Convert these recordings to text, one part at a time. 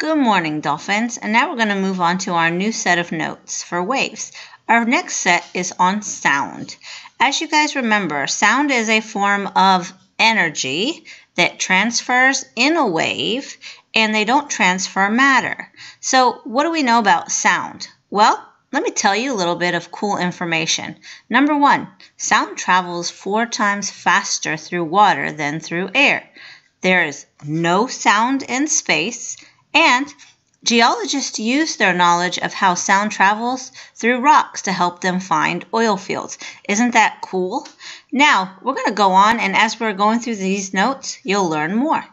Good morning, dolphins, and now we're going to move on to our new set of notes for waves. Our next set is on sound. As you guys remember, sound is a form of energy that transfers in a wave, and they don't transfer matter. So what do we know about sound? Well, let me tell you a little bit of cool information. Number one, sound travels 4 times faster through water than through air. There is no sound in space, and geologists use their knowledge of how sound travels through rocks to help them find oil fields. Isn't that cool? Now, we're going to go on, and as we're going through these notes, you'll learn more.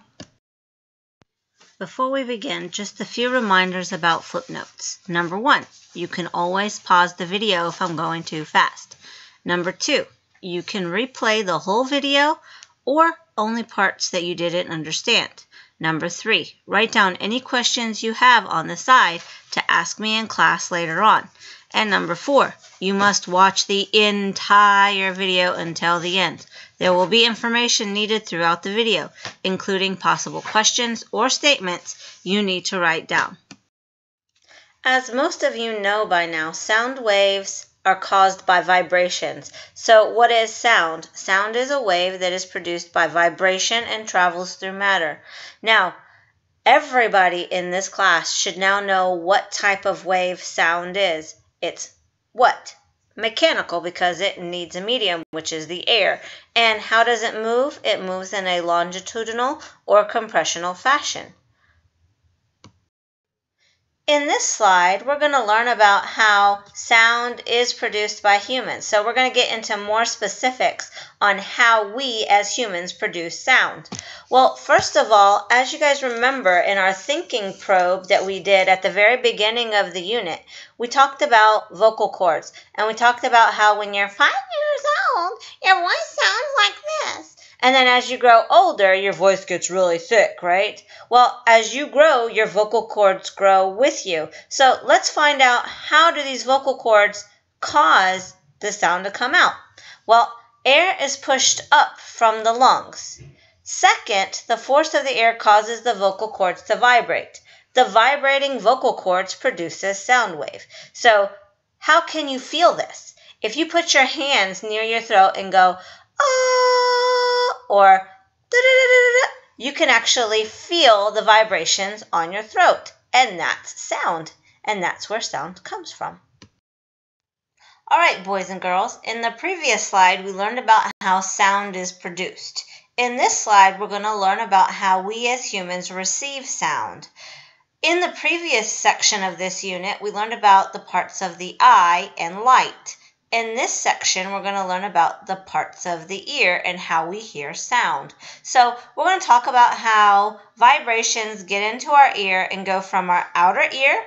Before we begin, just a few reminders about footnotes. Number 1, you can always pause the video if I'm going too fast. Number 2, you can replay the whole video or only parts that you didn't understand. Number 3, write down any questions you have on the side to ask me in class later on. And number 4, you must watch the entire video until the end. There will be information needed throughout the video, including possible questions or statements you need to write down. As most of you know by now, sound waves are caused by vibrations. So what is sound? Sound is a wave that is produced by vibration and travels through matter. Now, everybody in this class should now know what type of wave sound is. It's what? Mechanical, because it needs a medium, which is the air. And how does it move? It moves in a longitudinal or compressional fashion. In this slide, we're going to learn about how sound is produced by humans. So we're going to get into more specifics on how we as humans produce sound. Well, first of all, as you guys remember in our thinking probe that we did at the very beginning of the unit, we talked about vocal cords. And we talked about how when you're 5 years old, your voice sounds like this. And then as you grow older, your voice gets really thick, right? Well, as you grow, your vocal cords grow with you. So let's find out, how do these vocal cords cause the sound to come out? Well, air is pushed up from the lungs. Second, the force of the air causes the vocal cords to vibrate. The vibrating vocal cords produces sound wave. So how can you feel this? If you put your hands near your throat and go, oh, or da-da-da-da-da, you can actually feel the vibrations on your throat, and that's sound, and that's where sound comes from. All right, boys and girls, in the previous slide, we learned about how sound is produced. In this slide, we're going to learn about how we as humans receive sound. In the previous section of this unit, we learned about the parts of the eye and light. In this section, we're going to learn about the parts of the ear and how we hear sound. So we're going to talk about how vibrations get into our ear and go from our outer ear,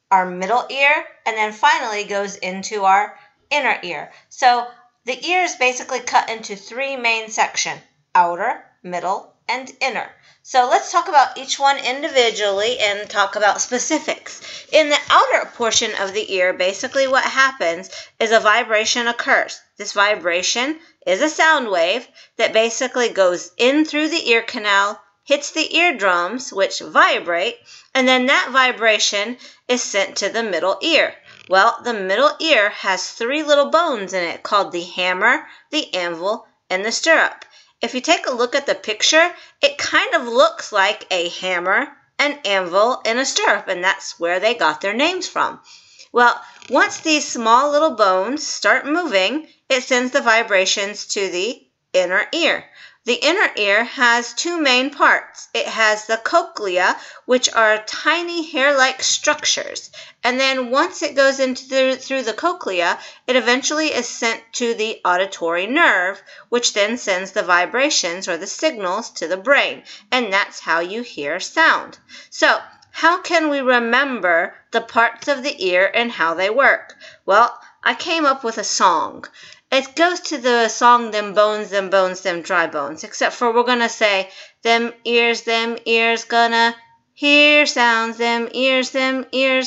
our middle ear, and then finally goes into our inner ear. So the ear is basically cut into 3 main sections: outer, middle, and inner. So let's talk about each one individually and talk about specifics. In the outer portion of the ear, basically what happens is a vibration occurs. This vibration is a sound wave that basically goes in through the ear canal, hits the eardrums, which vibrate, and then that vibration is sent to the middle ear. Well, the middle ear has 3 little bones in it called the hammer, the anvil, and the stirrup. If you take a look at the picture, it kind of looks like a hammer, an anvil, and a stirrup, and that's where they got their names from. Well, once these small little bones start moving, it sends the vibrations to the inner ear. The inner ear has 2 main parts. It has the cochlea, which are tiny hair-like structures. And then once it goes through the cochlea, it eventually is sent to the auditory nerve, which then sends the vibrations or the signals to the brain. And that's how you hear sound. So how can we remember the parts of the ear and how they work? Well, I came up with a song. It goes to the song, them bones, them dry bones, except for we're going to say, them ears, gonna hear sounds, them ears,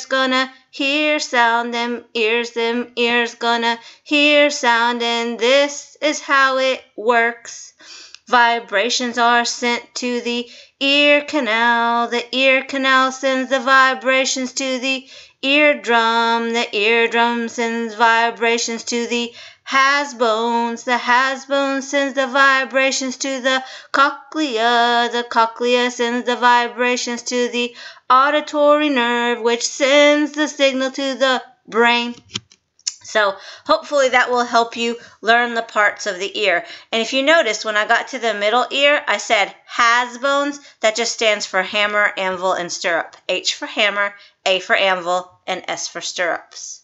gonna hear sound, them ears, gonna hear sound, and this is how it works. Vibrations are sent to the ear canal. The ear canal sends the vibrations to the eardrum. The eardrum sends vibrations to the has bones. The has bones sends the vibrations to the cochlea. The cochlea sends the vibrations to the auditory nerve, which sends the signal to the brain. So hopefully that will help you learn the parts of the ear. And if you notice, when I got to the middle ear, I said has bones. That just stands for hammer, anvil, and stirrup. H for hammer, A for anvil, and S for stirrups.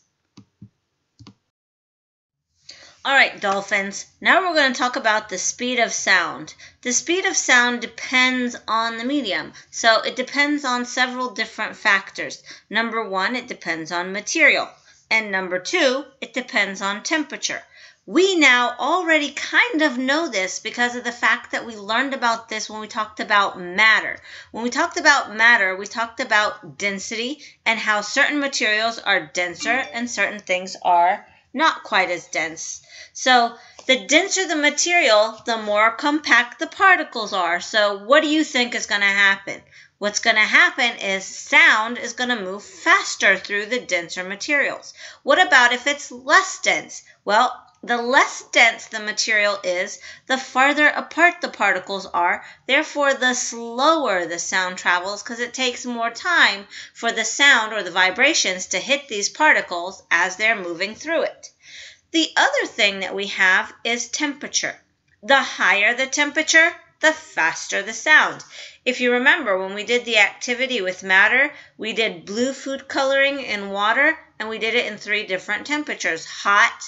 All right, dolphins, now we're going to talk about the speed of sound. The speed of sound depends on the medium, so it depends on several different factors. Number one, it depends on material. And number two, it depends on temperature. We now already kind of know this because of the fact that we learned about this when we talked about matter. When we talked about matter, we talked about density and how certain materials are denser and certain things are not quite as dense. So the denser the material, the more compact the particles are. So what do you think is going to happen? What's going to happen is sound is going to move faster through the denser materials. What about if it's less dense? Well, the less dense the material is, the farther apart the particles are. Therefore, the slower the sound travels because it takes more time for the sound or the vibrations to hit these particles as they're moving through it. The other thing that we have is temperature. The higher the temperature, the faster the sound. If you remember, when we did the activity with matter, we did blue food coloring in water, and we did it in 3 different temperatures: hot,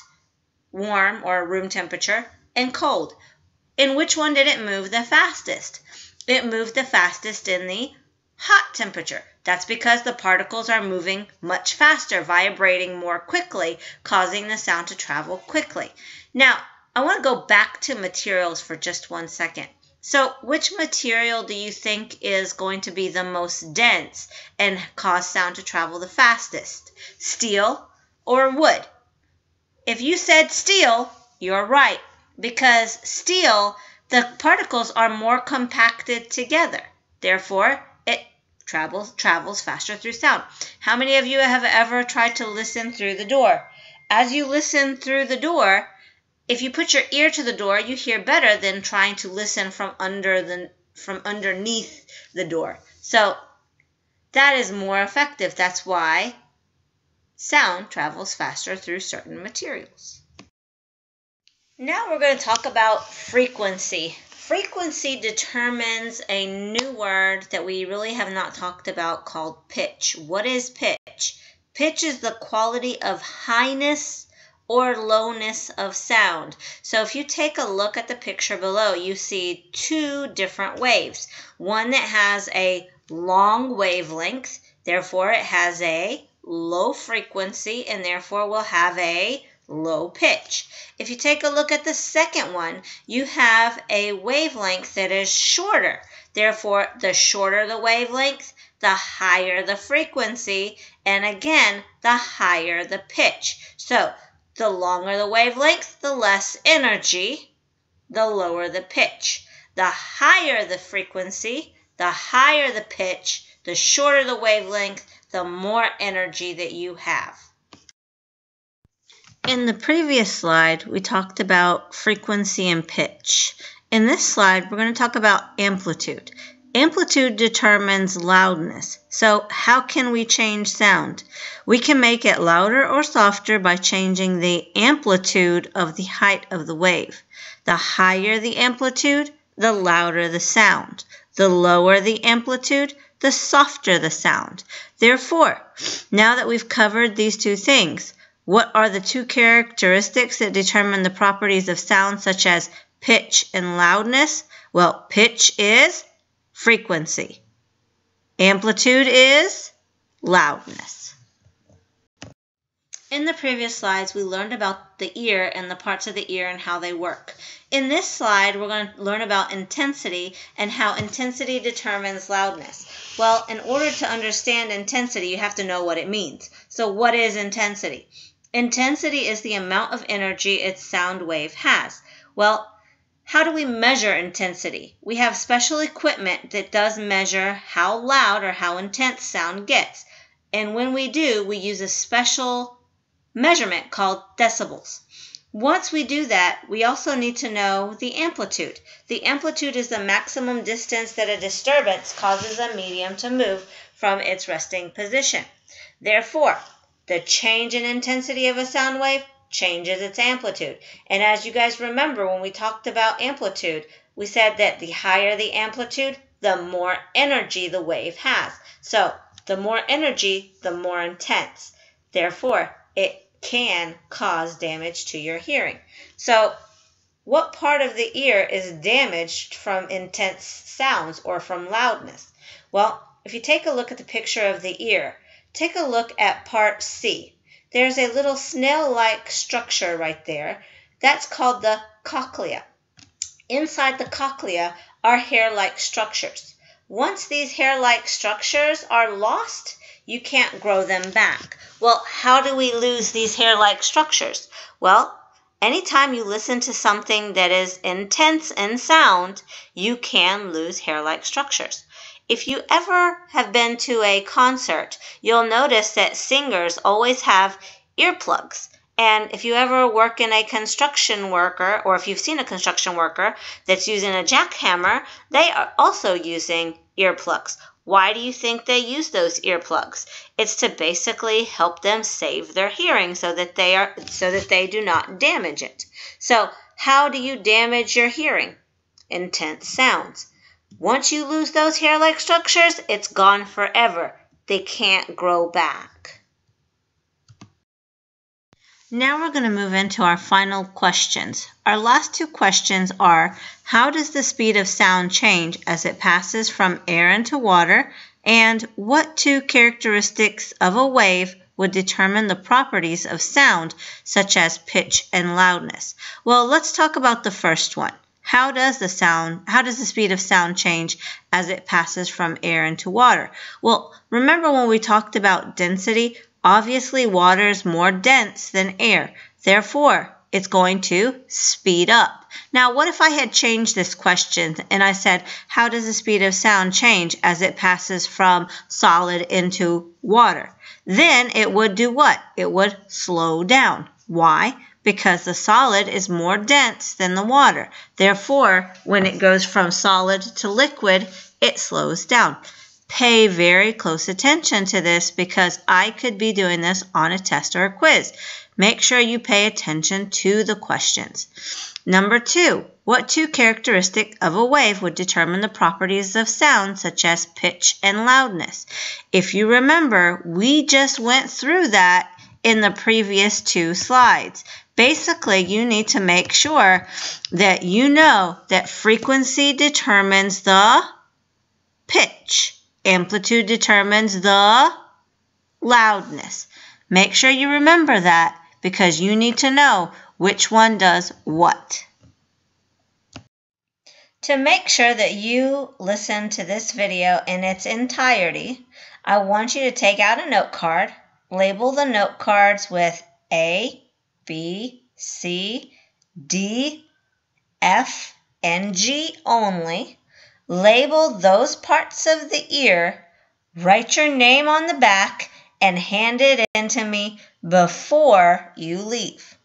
warm, or room temperature, and cold. In which one did it move the fastest? It moved the fastest in the hot temperature. That's because the particles are moving much faster, vibrating more quickly, causing the sound to travel quickly. Now, I want to go back to materials for just 1 second. So which material do you think is going to be the most dense and cause sound to travel the fastest? Steel or wood? If you said steel, you're right, because steel, the particles are more compacted together. Therefore, it travels faster through sound. How many of you have ever tried to listen through the door? As you listen through the door, if you put your ear to the door, you hear better than trying to listen from underneath the door. So that is more effective. That's why sound travels faster through certain materials. Now we're going to talk about frequency. Frequency determines a new word that we really have not talked about called pitch. What is pitch? Pitch is the quality of highness or lowness of sound. So if you take a look at the picture below, you see 2 different waves. One that has a long wavelength, therefore it has a low frequency and therefore will have a low pitch. If you take a look at the second one, you have a wavelength that is shorter. Therefore, the shorter the wavelength, the higher the frequency, and again, the higher the pitch. So the longer the wavelength, the less energy, the lower the pitch. The higher the frequency, the higher the pitch, the shorter the wavelength, the more energy that you have. In the previous slide, we talked about frequency and pitch. In this slide, we're going to talk about amplitude. Amplitude determines loudness. So how can we change sound? We can make it louder or softer by changing the amplitude of the height of the wave. The higher the amplitude, the louder the sound. The lower the amplitude, the softer the sound. Therefore, now that we've covered these 2 things, what are the 2 characteristics that determine the properties of sound, such as pitch and loudness? Well, pitch is frequency. Amplitude is loudness. In the previous slides, we learned about the ear and the parts of the ear and how they work. In this slide, we're going to learn about intensity and how intensity determines loudness. Well, in order to understand intensity, you have to know what it means. So what is intensity? Intensity is the amount of energy its sound wave has. Well, How do we measure intensity? We have special equipment that does measure how loud or how intense sound gets. And when we do, we use a special measurement called decibels. Once we do that, we also need to know the amplitude. The amplitude is the maximum distance that a disturbance causes a medium to move from its resting position. Therefore, the change in intensity of a sound wave changes its amplitude. And as you guys remember when we talked about amplitude, we said that the higher the amplitude, the more energy the wave has. So the more energy, the more intense. Therefore, it can cause damage to your hearing. So what part of the ear is damaged from intense sounds or from loudness? Well, if you take a look at the picture of the ear, take a look at part C. There's a little snail-like structure right there. That's called the cochlea. Inside the cochlea are hair-like structures. Once these hair-like structures are lost, you can't grow them back. Well, how do we lose these hair-like structures? Well, anytime you listen to something that is intense in sound, you can lose hair-like structures. If you ever have been to a concert, you'll notice that singers always have earplugs. And if you ever work in a construction worker, or if you've seen a construction worker that's using a jackhammer, they are also using earplugs. Why do you think they use those earplugs? It's to basically help them save their hearing so that they do not damage it. So how do you damage your hearing? Intense sounds. Once you lose those hair-like structures, it's gone forever. They can't grow back. Now we're going to move into our final questions. Our last two questions are, how does the speed of sound change as it passes from air into water? And what two characteristics of a wave would determine the properties of sound, such as pitch and loudness? Well, let's talk about the first one. How does the speed of sound change as it passes from air into water? Well, remember when we talked about density? Obviously, water is more dense than air. Therefore, it's going to speed up. Now, what if I had changed this question and I said, how does the speed of sound change as it passes from solid into water? Then it would do what? It would slow down. Why? Because the solid is more dense than the water. Therefore, when it goes from solid to liquid, it slows down. Pay very close attention to this because I could be doing this on a test or a quiz. Make sure you pay attention to the questions. Number 2, what two characteristics of a wave would determine the properties of sound, such as pitch and loudness? If you remember, we just went through that in the previous 2 slides. Basically, you need to make sure that you know that frequency determines the pitch. Amplitude determines the loudness. Make sure you remember that because you need to know which one does what. To make sure that you listen to this video in its entirety, I want you to take out a note card, label the note cards with A, B, C, D, F, and G only. Label those parts of the ear, write your name on the back, and hand it in to me before you leave.